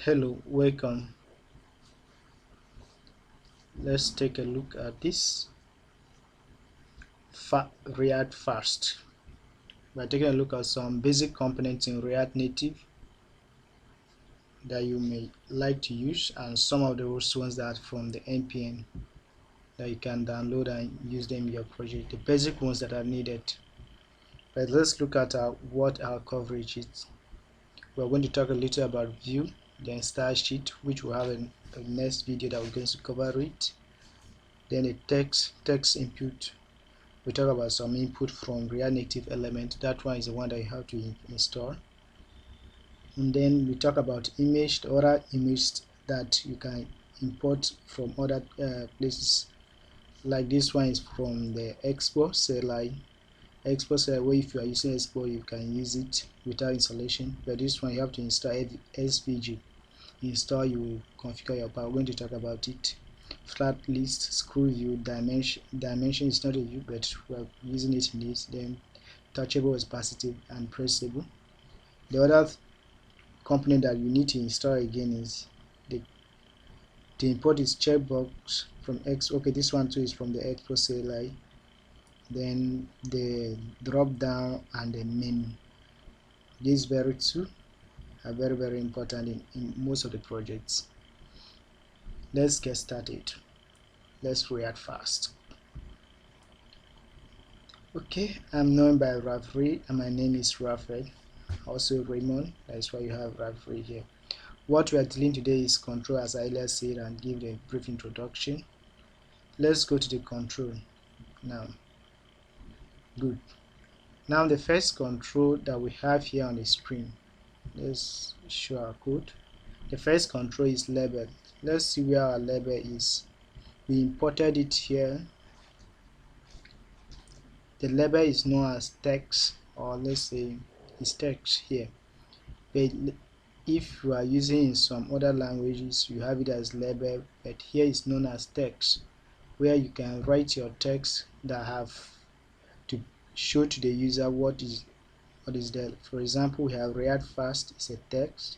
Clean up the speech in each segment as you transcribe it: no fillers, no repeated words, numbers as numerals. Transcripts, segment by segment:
Hello, welcome. Let's take a look at this React first. We're taking a look at some basic components in React Native that you may like to use, and some of those ones that are from the npm that you can download and use them in your project, the basic ones that are needed. But let's look at what our coverage is. We're going to talk a little about view, then StyleSheet, which we'll have a next video that we're going to cover it. Then a text input. We talk about some input from react-native element. That one is the one that you have to install. And then we talk about image, the other image that you can import from other places. Like this one is from the expo-CLI. Expo-CLI, where if you are using expo, you can use it without installation. But this one you have to install SVG. Install, you will configure your part. We're going to talk about it. FlatList, ScrollView, dimension is not a view, but we're using it in this. Then TouchableOpacity and Pressable. The other component that you need to install again is the import is Checkbox from okay, this one too is from the expo-CLI. Then the Dropdown and the menu. These very two are very important in most of the projects. Let's get started. Let's react fast. Okay, I'm known by Rafri and my name is Raphael, also Raymond. That's why you have Rafri here. What we are dealing today is control, as I earlier said, and give a brief introduction. Let's go to the control now. Good. Now the first control that we have here on the screen, let's show our code. The first control is label. Let's see where our label is. We imported it here. The label is known as text, or let's say it's text here. But if you are using in some other languages, you have it as label, but here is known as text, where you can write your text that have to show to the user what is there. For example, we have React fast is a text,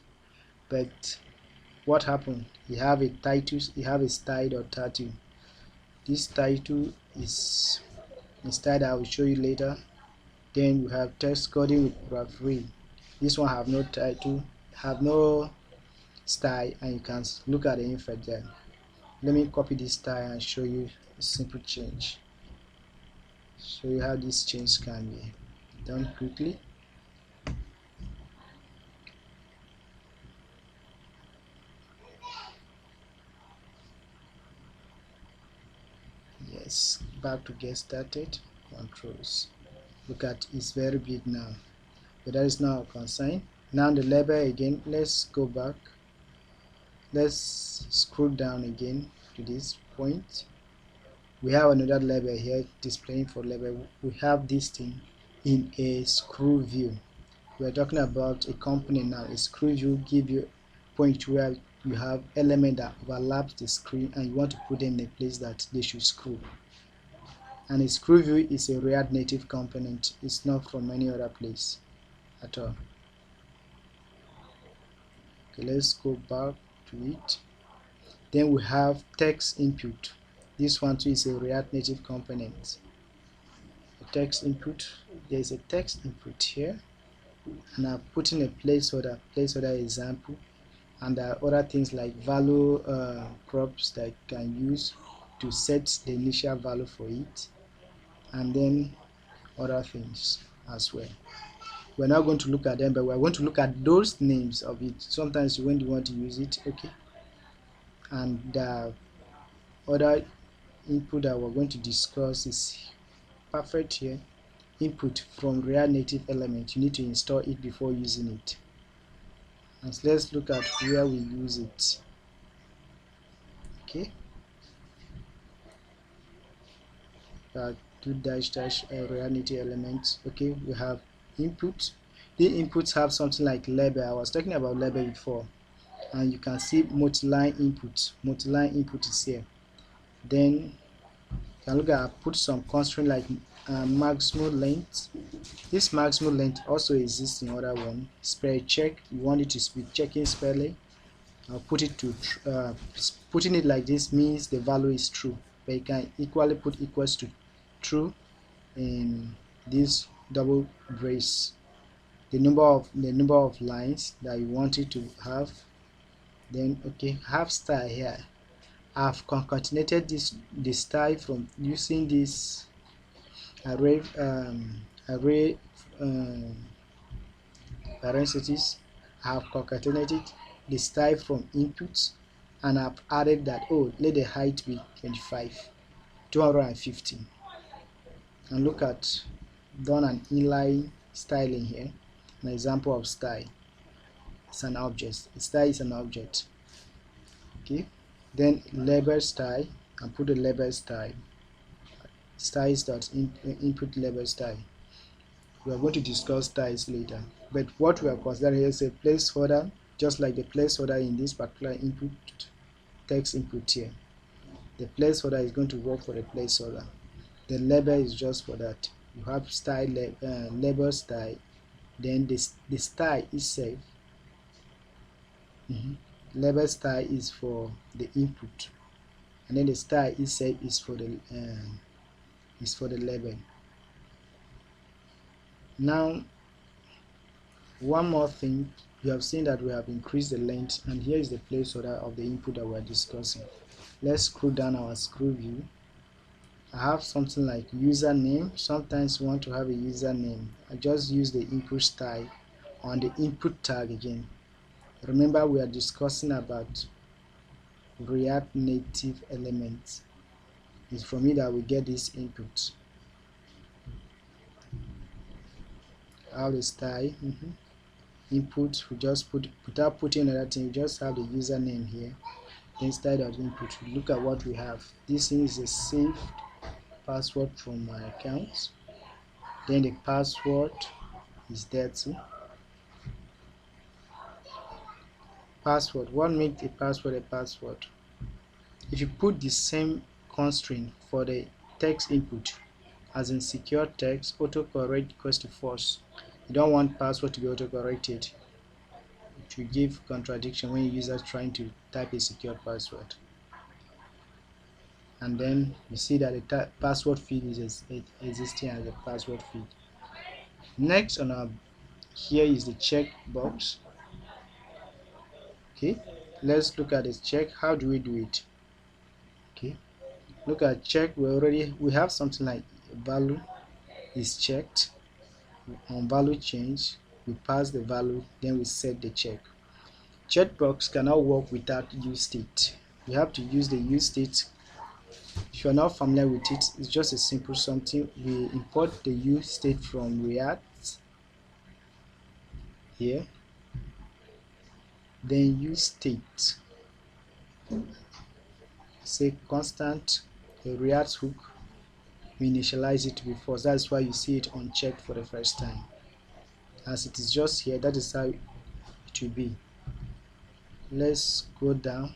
but what happened? You have a title, you have a style or title. This title is a style that I will show you later. Then you have text coding with Rafri. This one have no title, have no style, and you can look at the info there. Let me copy this style and show you a simple change. Show you how this change can be done quickly. Yes, back to get started. Controls. Look at, it's very big now, but that is not our concern. Now the label again, let's go back. Let's scroll down again to this point. We have another label here displaying for label. We have this thing in a ScrollView. We are talking about a component now. A ScrollView give you a point where you have element that overlaps the screen and you want to put them in a place that they should scroll. And a ScrollView is a React Native component. It's not from any other place at all. Okay, let's go back to it. Then we have text input. This one too is a React Native component. A text input. There is a text input here, and I've put in a placeholder example. And there are other things like value props that you can use to set the initial value for it, and then other things as well. We're not going to look at them, but we're going to look at those names of it. Sometimes when you want to use it, okay. And the other input that we're going to discuss is perfect here. Input from React Native element. You need to install it before using it. And let's look at where we use it. Okay. Do dash React Native elements. Okay, we have input. The inputs have something like label. I was talking about label before, and you can see multiline input. Multiline input is here. Then you can look at, put some constraint like maximum length. This maximum length also exists in other one. Spell check, you want it to be checking spelling. I'll put it to putting it like this means the value is true, but you can equally put equals to true in this double brace, the number of lines that you want it to have. Then okay, have style here. I've concatenated the style from using this array parentheses. I have concatenated the style from inputs, and I've added that, oh, let the height be 25, 250. And look at, done an inline styling here, an example of style. It's an object. Style is an object. Okay, then label style, and put the label style. Styles.input label style. We are going to discuss styles later, but what we are considering is a placeholder, just like the placeholder in this particular input text input here. The placeholder is going to work for the placeholder. The label is just for that. You have style label style, then the style itself. Label style is for the input, and then the style itself is for the label. Now, one more thing, you have seen that we have increased the length, and here is the placeholder of the input that we are discussing. Let's scroll down our ScrollView. I have something like username. Sometimes you want to have a username. I just use the input style on the input tag again. Remember, we are discussing about React Native elements. It's from it that we get this input. How the style input, we just put, without putting another thing, we just have the username here. Then style.input, we look at what we have. This thing is a saved password from my account. Then the password is there too. Password, what makes a password a password? If you put the same constraint for the text input, as in secure text, autocorrect equals to false. You don't want password to be autocorrected. It will give contradiction when users trying to type a secure password. And then you see that the password field is existing as a password field. Next on our here is the checkbox. Okay, let's look at this check. How do we do it? Okay, look at check. We have something like value is checked. On value change, we pass the value, then we set the check. Checkbox cannot work without useState. You have to use the useState. If you're not familiar with it, it's just a simple something. We import the useState from React here, then useState, say constant, a React hook, we initialize it to be false. That's why you see it unchecked for the first time. As it is just here, that is how it will be. Let's go down.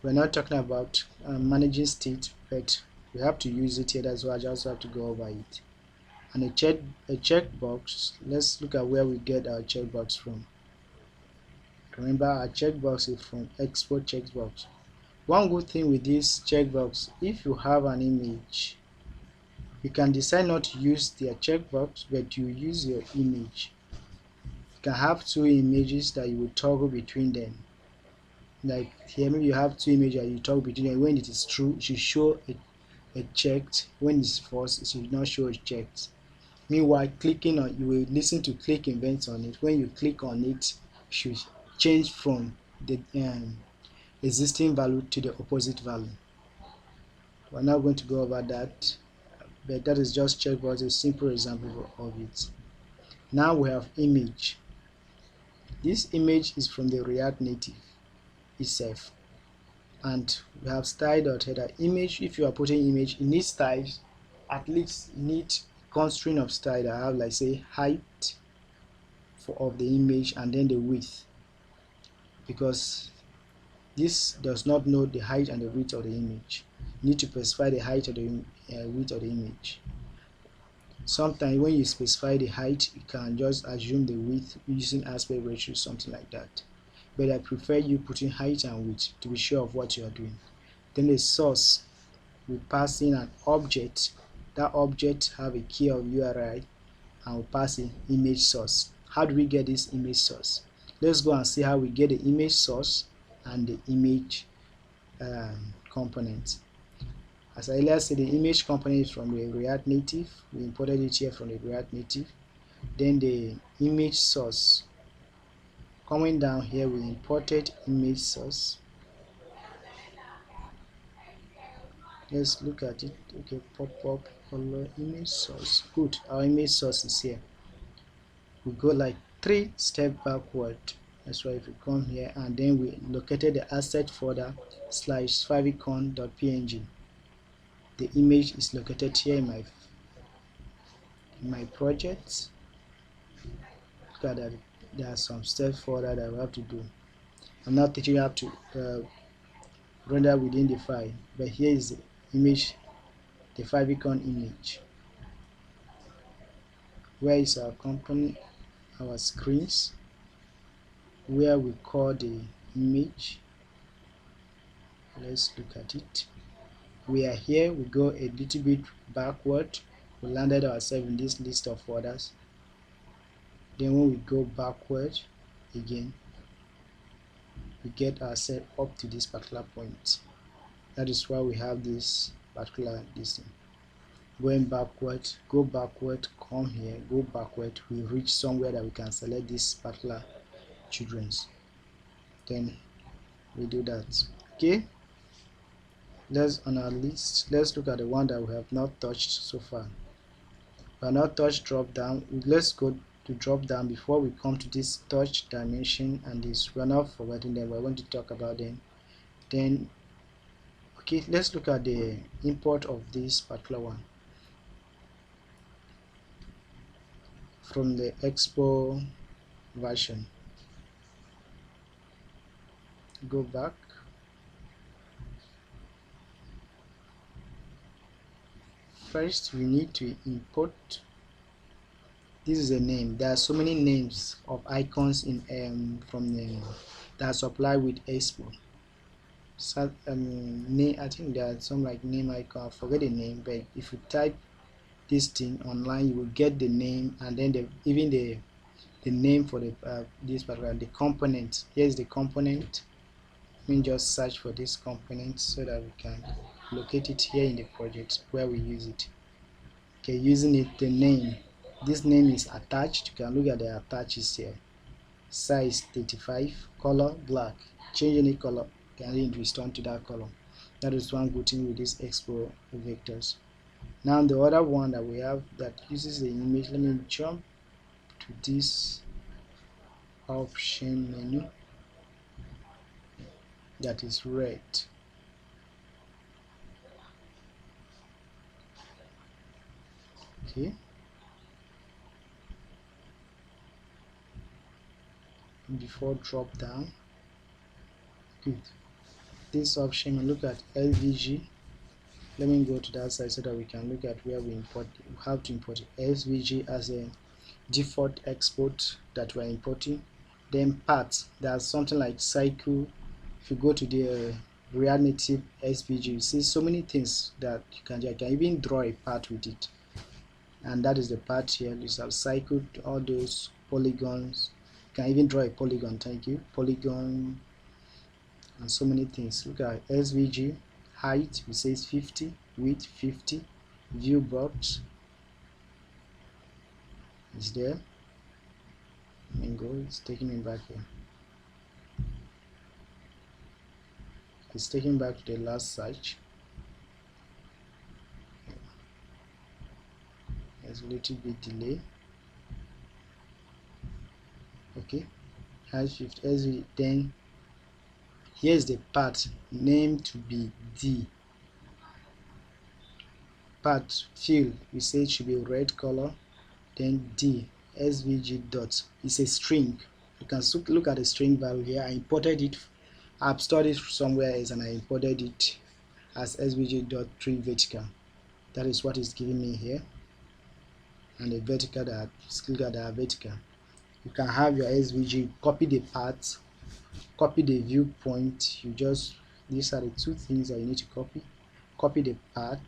We're not talking about managing state, but we have to use it here. That's why I just have to go over it. And a checkbox, let's look at where we get our checkbox from. Remember, our checkbox is from expo-checkbox. One good thing with this checkbox, if you have an image, you can decide not to use their checkbox, but you use your image. You can have two images that you will toggle between them. Like here, maybe you have two images that you toggle between them. When it is true, it should show a checked. When it's false, it should not show a checked. Meanwhile, clicking on, you will listen to click events on it. When you click on it, it should change from the existing value to the opposite value. We're not going to go over that, but that is just checkbox, a simple example of it. Now we have image. This image is from the React Native itself, and we have style.header. Image, if you are putting image, you need styles. At least you need constraint of style that have, like, say, height of the image and then the width, because this does not know the height and the width of the image. You need to specify the height of the width of the image. Sometimes when you specify the height, you can just assume the width using aspect ratio, something like that. but I prefer you putting height and width to be sure of what you are doing. Then the source, we pass in an object. That object have a key of URI, and we pass in image source. How do we get this image source? Let's go and see how we get the image source and the image component. As I earlier said, the image component is from the React Native. We imported it here from the React Native. Then the image source, coming down here, we imported image source. Let's look at it. Okay, pop-up color image source. Good, our image source is here. We go like 3 steps backward. That's why if we come here and then we located the asset folder /favicon.png. The image is located here in my project. Look at that. There are some steps further that we have to do. I'm not teaching you how to render within the file, but here is the image, the favicon image. Where is our company, our screens, where we call the image? Let's look at it. We are here, we go a little bit backward, we landed ourselves in this list of folders. Then when we go backward again, we get ourselves up to this particular point. That is why we have this particular distance. Going backward, go backward, come here, go backward, we reach somewhere that we can select this particular children's. Then we do that. Okay, let's on our list, let's look at the one that we have not touched so far. We have not touched drop down. Let's go to drop down before we come to this touch dimension and this. We are not forgetting them, we're going to talk about them. Then okay, let's look at the import of this particular one from the expo version. Go back. First we need to import. This is a name. There are so many names of icons in from the that supply with expo. So, name, I think there are some like name icon, I forget the name, but if you type this thing online you will get the name, and then even the name for the this particular the component. Here is the component. We just search for this component so that we can locate it here in the project where we use it. Okay, using it, the name, this name is attached. You can look at the attaches here. Size 35, color black. Change any color, can return to that color. That is one good thing with these expo vectors. Now the other one that we have that uses the image, let me jump to this option menu that is red. Okay, before drop down, good. This option, look at SVG. Let me go to that side so that we can look at where we import. We have to import SVG as a default export that we're importing. Then path, there's something like cycle. If you go to the react-native-svg, you see so many things that you can even draw a path with it, and that is the part here. You have cycled all those polygons. You can even draw a polygon, thank you, polygon, and so many things. Look at SVG height, it says 50, width 50, view box is there. Let me go, it's taking me back here. It's taking back to the last search. There's a little bit delay. Okay, height shift SVG. Then here's the path named to be D. Path field, we say it should be red color. Then D SVG dot is a string. You can look at the string value here. I imported it. I've stored it somewhere else and I imported it as svg.tree vertical. That is what is giving me here. And the vertical that look at the vertical. You can have your SVG, copy the path copy the viewpoint. These are the two things that you need to copy the path,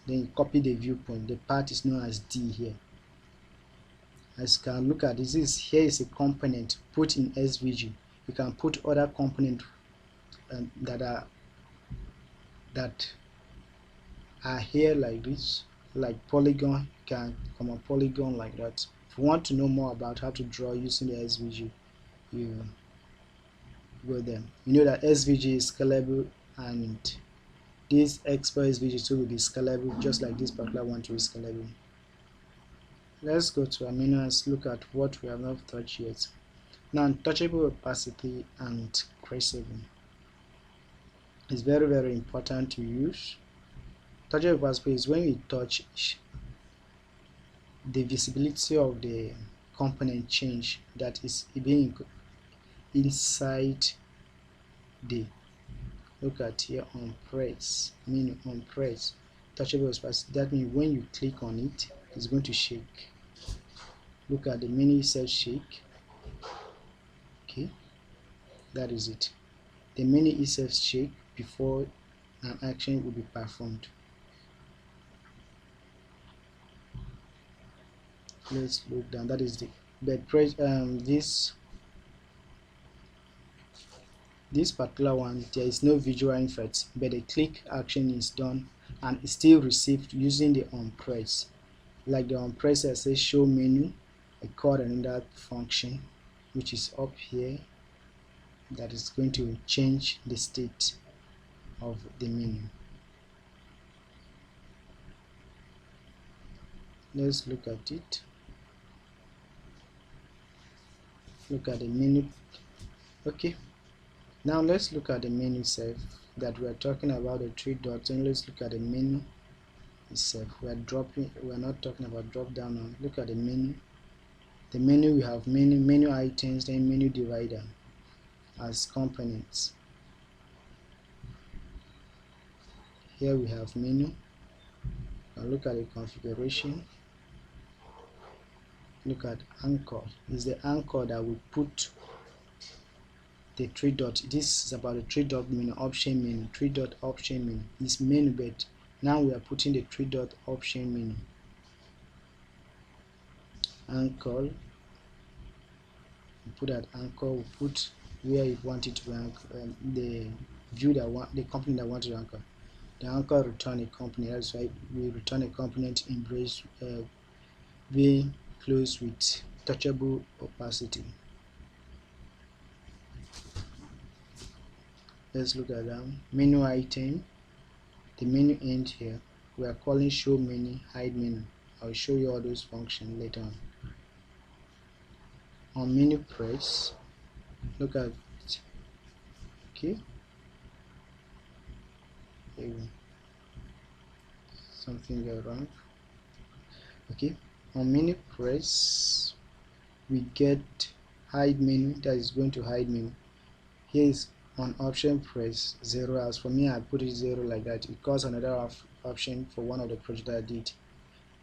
then you copy the viewpoint. The path is known as D here. As you can look at this, here is a component put in SVG. You can put other components that are here like this, like polygon. You can come a polygon like that. If you want to know more about how to draw using the SVG, you go there. You know that SVG is scalable, and this expo-SVG tool will be scalable, just like this particular one to be scalable. Let's go to our menu and look at what we have not touched yet. Now, TouchableOpacity and Pressable is very, very important to use. TouchableOpacity is when you touch, the visibility of the component change that is being inside the, look at here on press, menu on press, TouchableOpacity. That means when you click on it, it's going to shake. Look at the menu itself shake. Okay, that is it. The menu itself shake before an action will be performed. Let's look down. That is the this particular one, there is no visual effect, but the click action is done and is still received using the on press. Like the on press, I say show menu, I call another function which is up here that is going to change the state of the menu. Let's look at it. Look at the menu. Okay, now let's look at the menu itself that we are talking about, the three dots, and let's look at the menu itself. We are not talking about drop down now. Look at the menu. The menu, we have menu items, then MenuDivider as components. Here we have menu. Now look at the configuration. Look at anchor. Is the anchor that we put the three dot. This is about the three dot menu, option menu, three dot option menu. It's menu, but now we are putting the three dot option menu. Anchor. We put that anchor. We put where you want it to anchor, the view that the company that wants to anchor. The anchor return a company. That's why we return a component embrace being close with touchable opacity. Let's look at that. Menu item. The menu end here. We are calling show menu, hide menu. I'll show you all those functions later on. On menu press, look at it. Okay. Here we go. Something got wrong. Okay. On menu press, we get hide menu. That is going to hide menu. Here is on option press 0. As for me, I put it 0 like that. It caused another option for one of the projects that I did,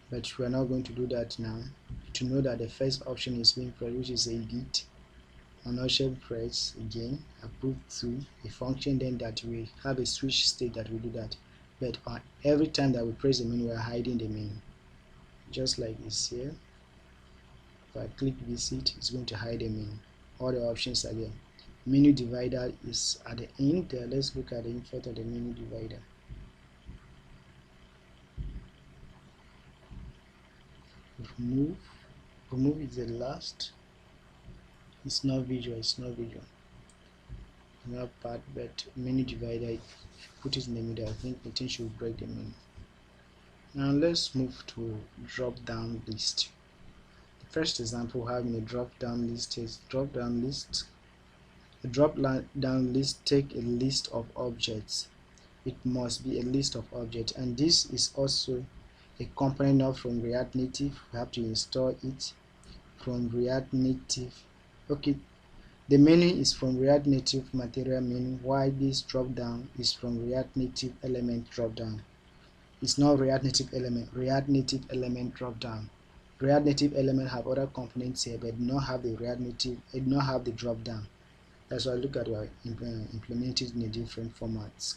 but we are not going to do that now. To know that the first option is being pressed, which is edit. On option press again, I put to a function then that we have a switch state that we do that. But every time that we press the menu, we are hiding the menu, just like this here. If I click visit, it's going to hide the menu. All the options are there. MenuDivider is at the end there. Let's look at the info of the MenuDivider. Remove is the last. It's not visual. Not part, but MenuDivider. If you put it in the middle, I think the thing should break the menu. Now let's move to drop-down list. The first example having a drop-down list is drop-down list. A drop-down list take a list of objects. It must be a list of objects, and this is also a component now from React Native. We have to install it from React Native. Okay, the menu is from React Native material menu, while this drop-down is from React Native element drop-down. It's not React Native element, React Native element drop-down. React Native element have other components here, but do not have the React Native, it do not have the drop-down. That's why I look at it implemented in a different formats.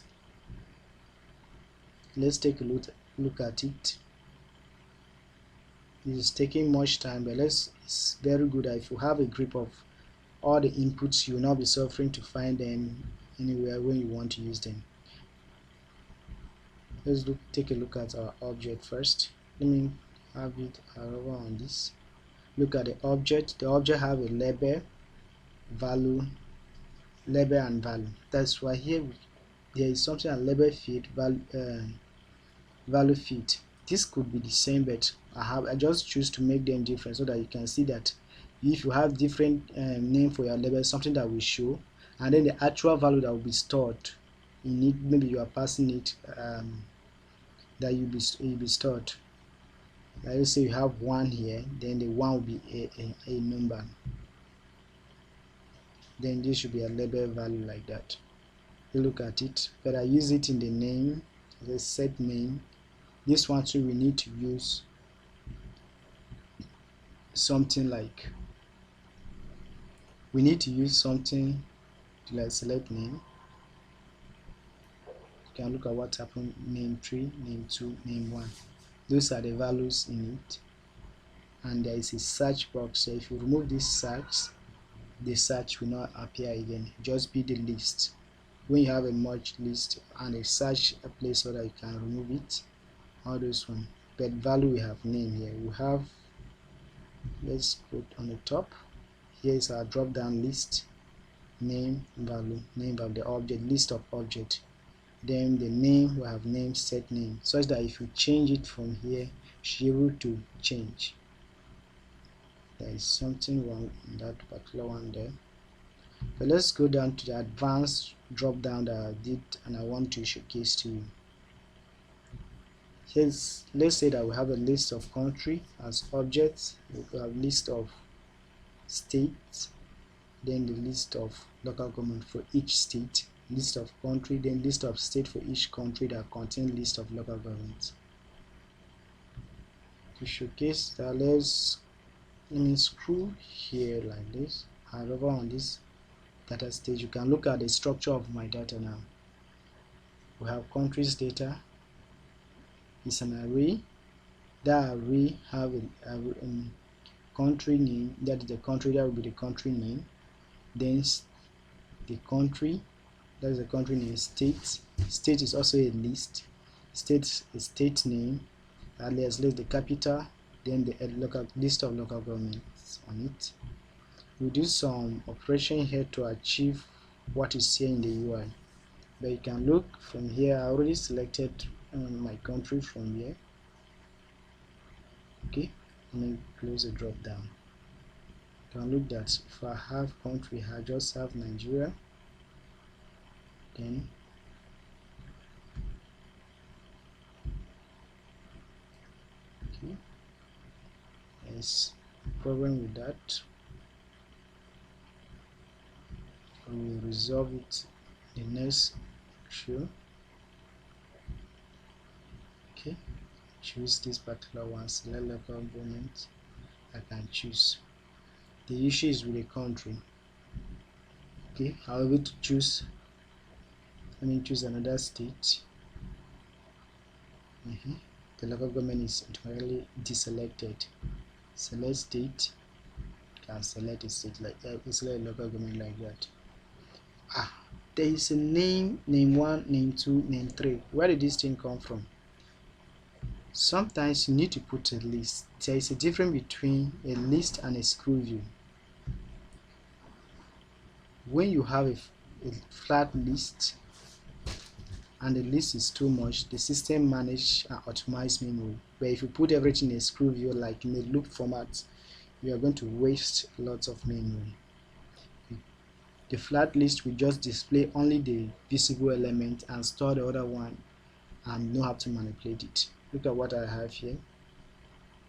Let's take a look at it. This is taking much time, but it's very good that if you have a grip of all the inputs, you will not be suffering to find them anywhere when you want to use them. Let's take a look at our object first. Let me have it over on this. Look at the object. The object have a label, value, label and value. That's why here there is something a label field, value field. This could be the same, but I just choose to make them different so that you can see that if you have different name for your label, something that will show, and then the actual value that will be stored in it, maybe you are passing it that will be stored. Let's say you have 1 here, then the 1 will be a number, then this should be a label value like that. You look at it, but I use it in the name, the set name. This one too, we need to use something like, we need to use something like select name. You can look at what happened, name 3, name 2, name 1. Those are the values in it. And there is a search box, so if you remove this search, the search will not appear again, just be the list. When you have a merged list and a search a place so that you can remove it, all those one. But value, we have name here, we have, let's put on the top, here is our drop down list, name value, the object, list of object. Then the name, we have name, set name, such that if you change it from here, you should be able to change. There is something wrong in that particular one there. But let's go down to the advanced drop down that I did and I want to showcase to you. Here's, let's say that we have a list of country as objects, we have list of states, then the list of local government for each state, list of country, then list of state for each country that contain list of local governments. To showcase that, let me scroll here like this, and over on this data stage, you can look at the structure of my data now. We have countries data, it's an array. That array have a country name, that is the country, that will be the country name. Then the country, that is the country name. State is also a list. State is state name, and let's list the capital, then the local list of local governments on it. We do some operation here to achieve what is here in the UI, but you can look from here. I already selected my country from here. Okay, let me close the drop down. You can look that if I have country, I just have Nigeria, then okay, there's a problem with that. We will resolve it in the next show. Okay, choose this particular one, select local government. I can choose. The issue is with the country. Okay, I'll be able to choose. Let me choose another state. The local government is entirely deselected. Select state. Can select a state like that. Select a local government like that. There is a name, name 1, name 2, name 3. Where did this thing come from? Sometimes you need to put a list. There is a difference between a list and a ScrollView. When you have a flat list and the list is too much, the system manage and optimize memory. But if you put everything in a ScrollView like in a loop format, you are going to waste lots of memory. The flat list will just display only the visible element and store the other one and not have to manipulate it. Look at what I have here.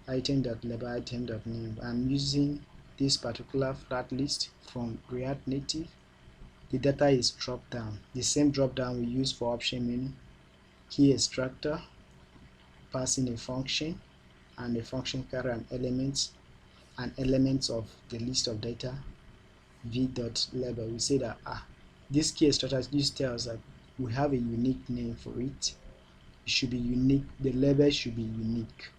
Item.label, item.name. I'm using this particular flat list from React Native. The data is drop down. The same drop down we use for option menu. Key extractor, passing a function, and the function carry an element and elements of the list of data. v.label, we say that this key extractor, this tells that we have a unique name for it. It should be unique. The label should be unique.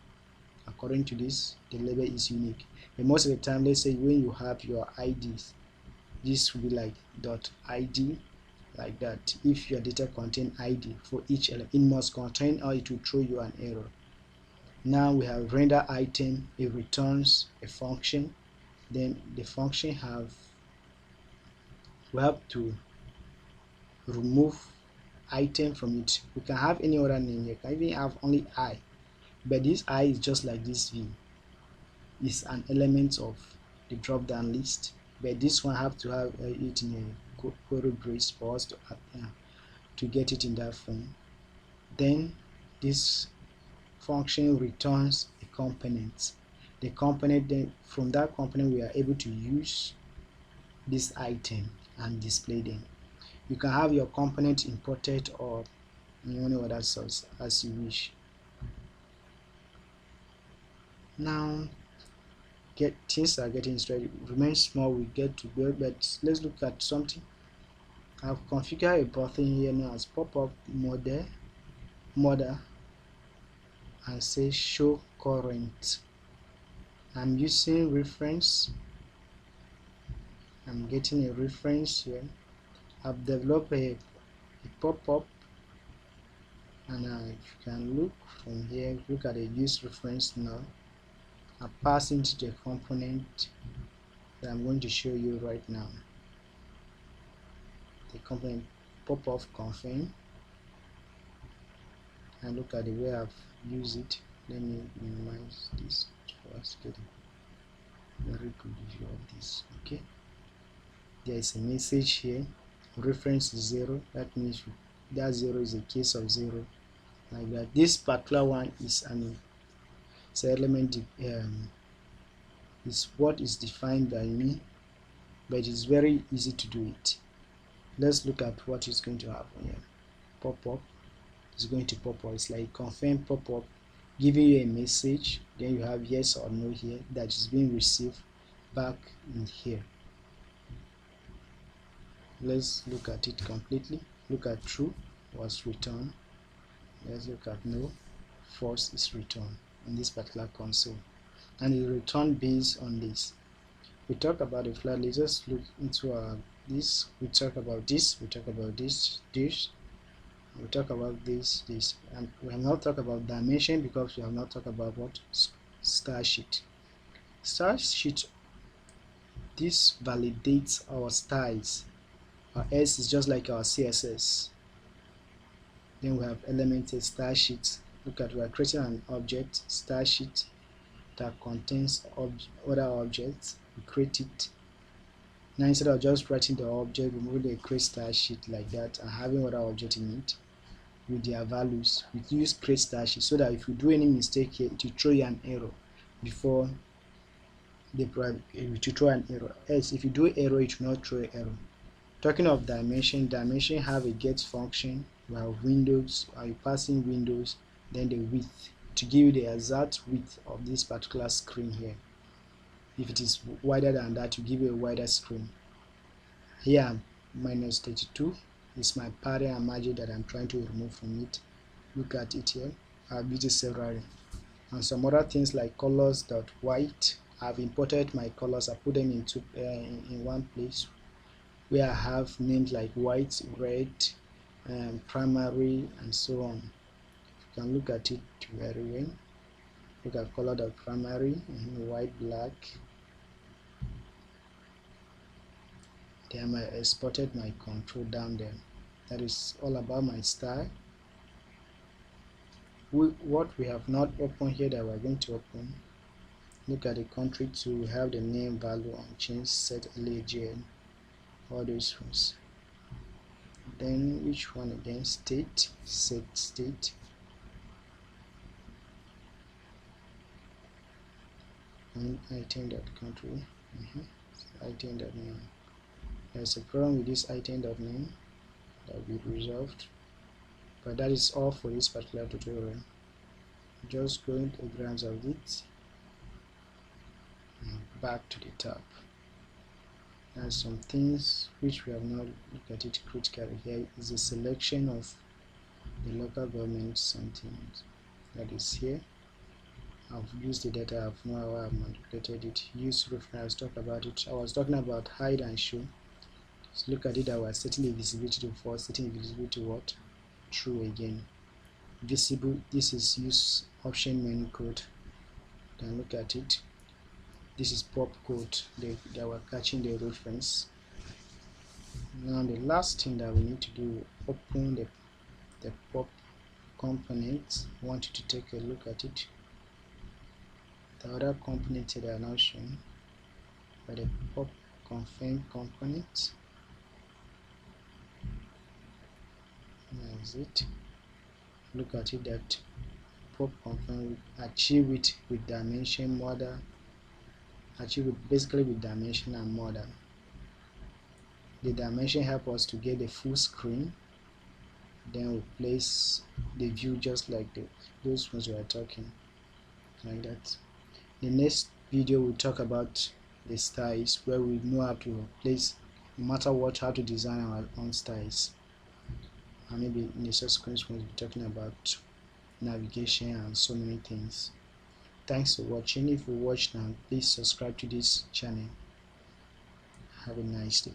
According to this, the label is unique. And most of the time, let's say when you have your IDs, this will be like .id, like that. If your data contain ID for each element, it must contain, or it will throw you an error. Now we have render item. It returns a function. Then the function we have to remove item from it. We can have any other name. You can even have only I, but this I is just like this v. It's an element of the drop down list, but this one have to have it in a query brace for us to get it in that form. Then this function returns a component. The component, then from that component we are able to use this item and display them. You can have your component imported or in any other source as you wish. Now things are getting started. Remain small, we get to build, but let's look at something. I've configured a button here now as pop-up model and say show current. I'm using reference. I'm getting a reference here. I've developed a pop-up, and if you can look from here, look at the use reference now. I pass into the component that I'm going to show you right now. The component pop-up confirm, and look at the way I've used it. Let me minimize this for us to get a very good view of this. Okay, there is a message here. Reference is 0. That means that 0 is a case of 0, like that. This particular one is an element is what is defined by me, but it's very easy to do it. Let's look at what is going to happen here. Pop-up is going to pop up. It's like confirm pop-up, giving you a message. Then you have yes or no here that is being received back in here. Let's look at it completely. Look at true was returned. Let's look at no, false is returned in this particular console, and it returned based on this. We talk about the FlatList. Let's look into this. We talk about this. We talk about this. We talk about this. And we have not talked about dimension because we have not talked about what StyleSheet. StyleSheet. This validates our styles. Our S is just like our CSS. Then we have elemented StyleSheet. Look at, we are creating an object StyleSheet that contains other objects. We create it. Now instead of just writing the object, we move the create StyleSheet like that and having other object in it with their values. We use create StyleSheet so that if you do any mistake here, it will throw you an error before the it will throw an error. Else, if you do error, it will not throw an error. Talking of dimension have a get function. We have windows. Are you passing windows? Then the width to give you the exact width of this particular screen here. If it is wider than that, to give you a wider screen. Here, minus 32 is my pattern and margin that I'm trying to remove from it. Look at it here. I've used several, and some other things like colors.white. I've imported my colors. I put them into in one place, where I have names like white, red, primary, and so on. You can look at it very well. Look at color.primary, white, black. Then I exported my control down there. That is all about my style. What we have not opened here that we're going to open. Look at the country too. We have the name, value, unchanged, set LAGN. All those ones. Then which one again? State, set state. And item.country. Item.name. There's a problem with this item.name that will be resolved, but that is all for this particular tutorial. Just going to a glance of it and back to the tab. There are some things which we have not looked at it critically. Here is the selection of the local government something that is here. I've used the data, I've know how I've manipulated it. Use reference, talk about it. I was talking about hide and show. Let's look at it. I was setting the visibility to false, setting the visibility to what? True again. Visible, this is use option menu code. Then look at it. This is pop code. They were catching the reference. Now the last thing that we need to do, open the pop component. I want you to take a look at it. The other components that are now shown by the pop confirm component. That's it. Look at it, that pop confirm achieve it with dimension model, achieve it basically with dimension and model. The dimension help us to get the full screen. Then we place the view just like those ones we are talking, like that. The next video we'll talk about the styles, where we know how to place, no matter what, how to design our own styles. And maybe in the subsequent ones we'll be talking about navigation and so many things. Thanks for watching. If you watched now, please subscribe to this channel. Have a nice day.